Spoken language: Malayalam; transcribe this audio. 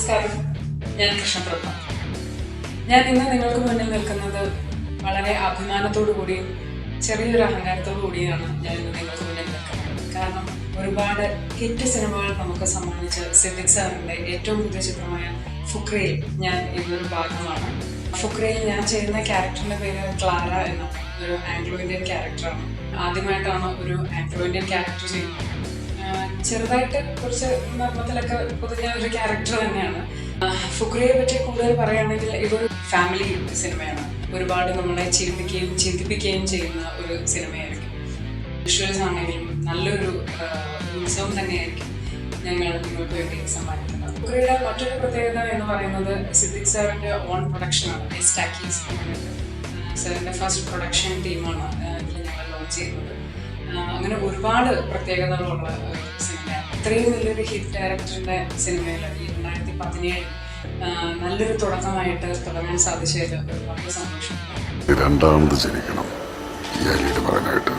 നമസ്കാരം, ഞാൻ കൃഷ്ണപ്രഭ. ഞാൻ ഇന്ന് നിങ്ങൾക്ക് മുന്നിൽ നിൽക്കുന്നത് വളരെ അഭിമാനത്തോടു കൂടിയും ചെറിയൊരു അഹങ്കാരത്തോടു കൂടിയാണ് ഞാൻ ഇന്ന് നിങ്ങൾക്ക് മുന്നിൽ നിൽക്കുന്നത്. കാരണം ഒരുപാട് ഹിറ്റ് സിനിമകൾ നമുക്ക് സമ്മാനിച്ച സിദ്ദിഖ് സാറിൻ്റെ ഏറ്റവും പുതിയ ചിത്രമായ ഫുക്രയിൽ ഞാൻ ഇന്നൊരു ഭാഗമാണ്. ഫുക്രയിൽ ഞാൻ ചെയ്യുന്ന ക്യാരക്ടറിൻ്റെ പേര് ക്ലാര എന്നാണ്. ഒരു ആംഗ്ലോ ഇന്ത്യൻ ക്യാരക്ടറാണ്. ആദ്യമായിട്ടാണ് ഒരു ആംഗ്ലോ ഇന്ത്യൻ ക്യാരക്ടർ ചെയ്യുന്നത്. ചെറുതായിട്ട് കുറച്ച് നർമ്മത്തിലൊക്കെ പൊതുവെ ഒരു ക്യാരക്ടർ തന്നെയാണ്. ഫുക്രയെ പറ്റി കൂടുതൽ പറയുകയാണെങ്കിൽ ഇതൊരു ഫാമിലി സിനിമയാണ്. ഒരുപാട് നമ്മളെ ചിന്തിപ്പിക്കുകയും ചെയ്യുന്ന ഒരു സിനിമയായിരിക്കും. വിഷ്വൽസ് ആണെങ്കിലും നല്ലൊരു ഉത്സവം തന്നെയായിരിക്കും ഞങ്ങൾ നിങ്ങൾക്ക് വേണ്ടി സമ്മാനിക്കുന്നത്. ഫുക്രയുടെ മറ്റൊരു പ്രത്യേകത എന്ന് പറയുന്നത് സിദ്ദിഖ് സാറിൻ്റെ ഓൺ പ്രൊഡക്ഷനാണ്. എസ്റ്റാക്കീസ് സാറിൻ്റെ ഫസ്റ്റ് പ്രൊഡക്ഷൻ ടീമാണ് ഇതിൽ ഞങ്ങൾ ലോഞ്ച് ചെയ്യുന്നത്. അങ്ങനെ ഒരുപാട് പ്രത്യേകതകളുള്ള സിനിമയാണ്. ഇത്രയും വലിയൊരു ഹിറ്റ് ഡയറക്ടറിൻ്റെ സിനിമയിൽ ഈ 2017 നല്ലൊരു തുടക്കമായിട്ട് തുടങ്ങാൻ സാധിച്ചതിൽ ഒരുപാട് സന്തോഷമുണ്ട്. രണ്ടാമത് ജനിക്കണം ഈ അലിയുടെ മകനായിട്ട്.